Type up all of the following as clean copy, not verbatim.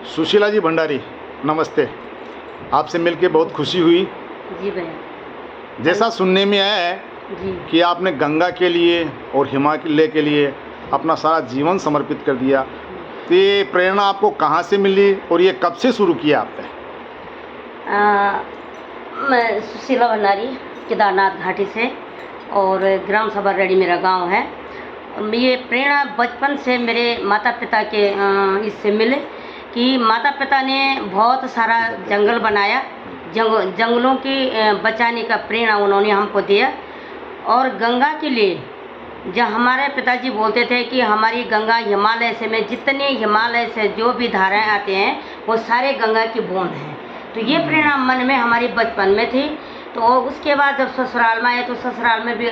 सुशीला जी भंडारी, नमस्ते। आपसे मिलके बहुत खुशी हुई। जी भैया। जैसा सुनने में आया है जी। कि आपने गंगा के लिए और हिमालय के लिए अपना सारा जीवन समर्पित कर दिया, तो ये प्रेरणा आपको कहाँ से मिली और ये कब से शुरू किया आपने? मैं सुशीला भंडारी, केदारनाथ घाटी से, और ग्राम सभा रेडी मेरा गांव है। ये प्रेरणा बचपन से मेरे माता पिता के इससे मिले कि माता पिता ने बहुत सारा जंगल बनाया, जंगलों की बचाने का प्रेरणा उन्होंने हमको दिया। और गंगा के लिए जब हमारे पिताजी बोलते थे कि हमारी गंगा हिमालय से में जितने हिमालय से जो भी धाराएं आते हैं वो सारे गंगा की बूंद हैं, तो ये प्रेरणा मन में हमारी बचपन में थी। तो उसके बाद जब ससुराल में आए तो ससुराल में भी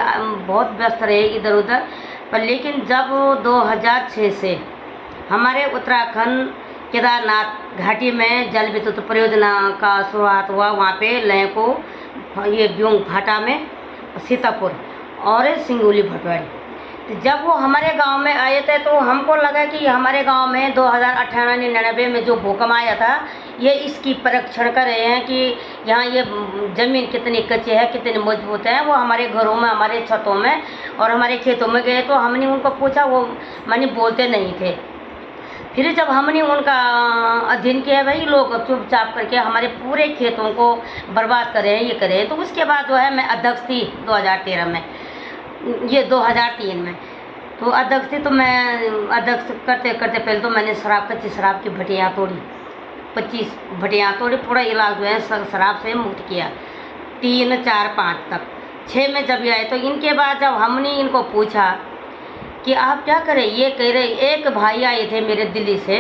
बहुत व्यस्त रहे इधर उधर पर, लेकिन जब 2006 से हमारे उत्तराखंड केदारनाथ घाटी में जल विद्युत परियोजना का शुरुआत हुआ, वहाँ पे लय को ये ब्यूंग भाटा में सीतापुर और सिंगोली भटवाड़ी, तो जब वो हमारे गांव में आए थे तो हमको लगा कि हमारे गांव में 2098-99 में जो भूकंप आया था ये इसकी परीक्षण कर रहे हैं कि यहाँ ये ज़मीन कितनी कच्ची है, कितनी मजबूत है। वो हमारे घरों में, हमारे छतों में और हमारे खेतों में गए तो हमने उनको पूछा, वो माने बोलते नहीं थे। फिर जब हमने उनका अध्ययन किया, भाई लोग चुपचाप करके हमारे पूरे खेतों को बर्बाद कर रहे हैं, ये कर रहे हैं। तो उसके बाद जो है मैं अध्यक्ष थी 2013 में, ये 2003 में तो अध्यक्ष थी। तो मैं अध्यक्ष करते करते पहले तो मैंने कच्ची शराब की भटियाँ तोड़ी, 25 भटियाँ तोड़ी, पूरा इलाज जो है शराब से मुक्त किया 3, 4, 5 तक। 6 में जब ये आए तो इनके बाद जब हमने इनको पूछा कि आप क्या करें, ये कह रहे, एक भाई आए थे मेरे दिल्ली से,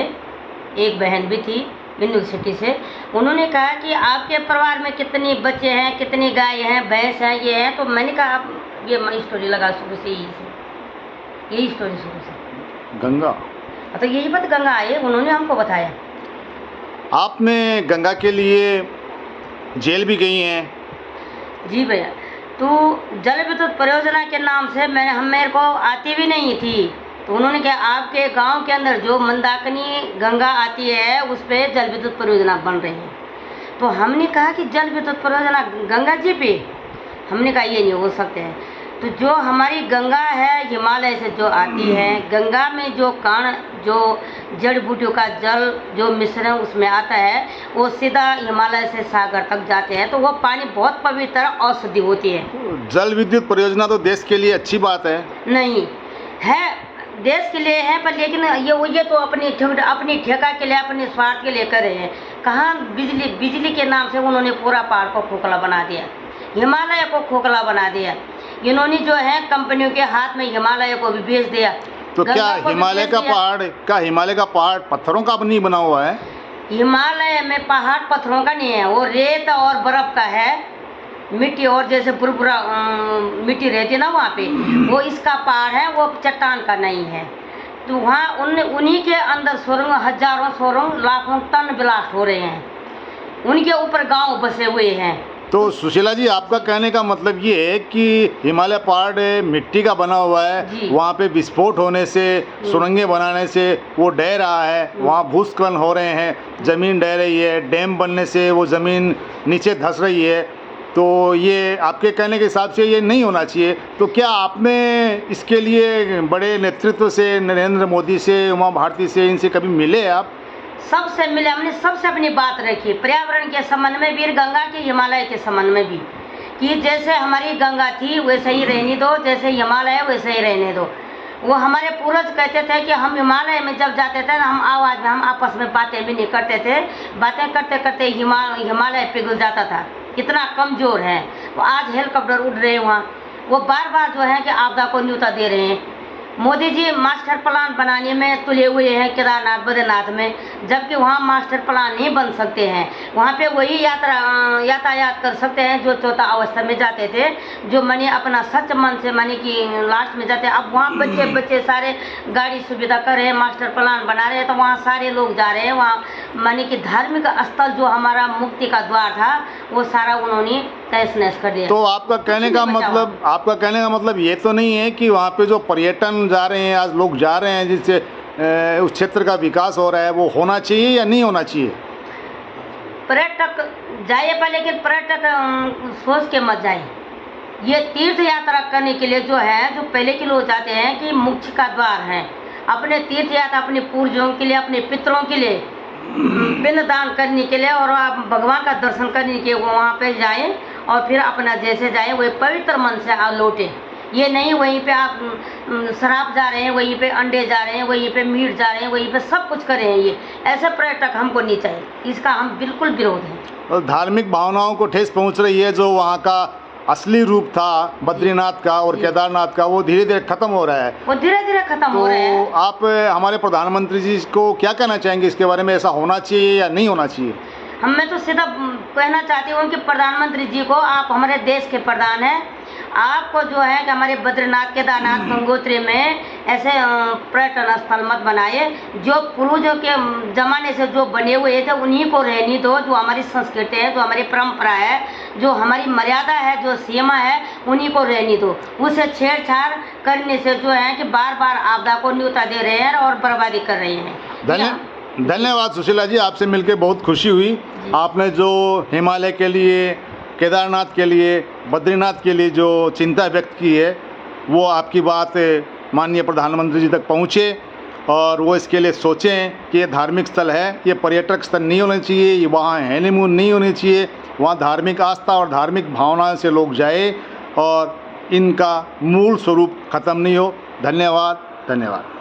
एक बहन भी थी यूनिवर्सिटी से। उन्होंने कहा कि आपके परिवार में कितनी बच्चे हैं, कितनी गाय हैं, भैंस हैं, ये हैं। तो मैंने कहा आप ये स्टोरी लगा शुरू से, यही स्टोरी शुरू से गंगा, तो यही बात गंगा आए, उन्होंने हमको बताया। आपने गंगा के लिए जेल भी गई हैं? जी भैया। तो जल विद्युत परियोजना के नाम से मेरे को आती भी नहीं थी, तो उन्होंने कहा आपके गांव के अंदर जो मंदाकिनी गंगा आती है उस पर जल विद्युत परियोजना बन रही है। तो हमने कहा कि जल विद्युत परियोजना गंगा जी पे, हमने कहा ये नहीं हो सकते हैं। तो जो हमारी गंगा है हिमालय से जो आती है, गंगा में जो कण, जो जड़ बूटियों का जल जो मिश्रण उसमें आता है वो सीधा हिमालय से सागर तक जाते हैं, तो वो पानी बहुत पवित्र औषधि होती है। जल विद्युत परियोजना तो देश के लिए अच्छी बात है। नहीं है, देश के लिए है, पर लेकिन ये तो अपनी ठेका के लिए, अपने स्वार्थ के लिए कर रहे हैं। कहाँ बिजली के नाम से उन्होंने पूरा पहाड़ को खोखला बना दिया, हिमालय को खोखला बना दिया। इन्होंने जो है कंपनियों के हाथ में हिमालय को भी बेच दिया। तो क्या हिमालय का पहाड़ पत्थरों का नहीं बना हुआ है? हिमालय में पहाड़ पत्थरों का नहीं है, वो रेत और बर्फ का है, मिट्टी और जैसे बुरबुरा मिट्टी रहती है ना वहाँ पे, वो इसका पहाड़ है, वो चट्टान का नहीं है। तो वहाँ उन्हीं के अंदर सुरंग, हजारों सुरंग, लाखों टन ब्लास्ट हो रहे हैं, उनके ऊपर गांव बसे हुए हैं। तो सुशीला जी, आपका कहने का मतलब ये है कि हिमालय पहाड़ मिट्टी का बना हुआ है, वहाँ पे विस्फोट होने से, सुरंगें बनाने से वो ढह रहा है, वहाँ भूस्खलन हो रहे हैं, ज़मीन ढह रही है, डैम बनने से वो ज़मीन नीचे धंस रही है। तो ये आपके कहने के हिसाब से ये नहीं होना चाहिए। तो क्या आपने इसके लिए बड़े नेतृत्व से, नरेंद्र मोदी से, उमा भारती से, इनसे कभी मिले आप? सबसे मिले, हमने सबसे अपनी बात रखी, पर्यावरण के संबंध में भी, गंगा के हिमालय के संबंध में भी, कि जैसे हमारी गंगा थी वैसे ही रहने दो, जैसे हिमालय है वैसे ही रहने दो। वो हमारे पूर्वज कहते थे कि हम हिमालय में जब जाते थे हम आवाज़ में, हम आपस में बातें भी नहीं करते थे, बातें करते करते हिमालय पिघल जाता था, इतना कमज़ोर है। वो आज हेलीकॉप्टर उड़ रहे हैं वहाँ, वो बार बार जो है कि आपदा को न्योता दे रहे हैं। मोदी जी मास्टर प्लान बनाने में तुले हुए हैं केदारनाथ बद्रीनाथ में, जबकि वहाँ मास्टर प्लान नहीं बन सकते हैं। वहाँ पे वही यातायात कर सकते हैं जो चौथा अवस्था में जाते थे, जो माने अपना सच मन से माने कि लास्ट में जाते हैं। अब वहाँ बच्चे सारे गाड़ी सुविधा कर रहे हैं, मास्टर प्लान बना रहे हैं, तो वहाँ सारे लोग जा रहे हैं। वहाँ माने कि धार्मिक स्थल जो हमारा मुक्ति का द्वार था वो सारा उन्होंने तहस नहस कर दिया। तो आपका कहने का मतलब ये तो नहीं है कि वहाँ पे जो पर्यटन जा रहे हैं, आज लोग जा रहे हैं, जिससे उस क्षेत्र का विकास हो रहा है वो होना चाहिए या नहीं होना चाहिए? पर्यटक जाइए पर, लेकिन पर्यटक सोच के मत जाए। ये तीर्थ यात्रा करने के लिए जो है, जो पहले के लोग जाते हैं कि मोक्ष का द्वार है, अपने तीर्थ यात्रा अपने पूर्वजों के लिए, अपने पितरों के लिए, पिंड दान करने के लिए और आप भगवान का दर्शन करने के वहाँ पे जाएं और फिर अपना जैसे जाएं वही पवित्र मन से आप लौटें। ये नहीं वहीं पे आप शराब जा रहे हैं, वहीं पे अंडे जा रहे हैं, वहीं पे मीट जा रहे हैं, वहीं पे सब कुछ कर रहे हैं। ये ऐसे पर्यटक हमको नहीं चाहिए, इसका हम बिल्कुल विरोध हैं। और धार्मिक भावनाओं को ठेस पहुंच रही है। जो वहाँ का असली रूप था बद्रीनाथ का और केदारनाथ का, वो धीरे धीरे खत्म हो रहा है। वो धीरे धीरे खत्म हो रहे हैं। तो आप हमारे प्रधानमंत्री जी को क्या कहना चाहेंगे इसके बारे में? ऐसा होना चाहिए या नहीं होना चाहिए? मैं तो सीधा कहना चाहती हूँ कि प्रधानमंत्री जी को, आप हमारे देश के प्रधान हैं, आपको जो है कि हमारे बद्रीनाथ केदारनाथ गंगोत्री में ऐसे पर्यटन स्थल मत बनाए। जो पूर्वजों के ज़माने से जो बने हुए थे उन्हीं को रहने दो। जो हमारी संस्कृति है, जो हमारी परंपरा है, जो हमारी मर्यादा है, जो सीमा है, उन्हीं को रहने दो। उसे छेड़छाड़ करने से जो है कि बार बार आपदा को न्योता दे रहे हैं और बर्बादी कर रहे हैं। धन्यवाद सुशीला जी, आपसे मिलकर बहुत खुशी हुई। आपने जो हिमालय के लिए, केदारनाथ के लिए, बद्रीनाथ के लिए जो चिंता व्यक्त की है, वो आपकी बात माननीय प्रधानमंत्री जी तक पहुँचे और वो इसके लिए सोचें कि ये धार्मिक स्थल है, ये पर्यटक स्थल नहीं होना चाहिए, ये वहाँ हनीमून नहीं होनी चाहिए। वहाँ धार्मिक आस्था और धार्मिक भावना से लोग जाए और इनका मूल स्वरूप ख़त्म नहीं हो। धन्यवाद, धन्यवाद।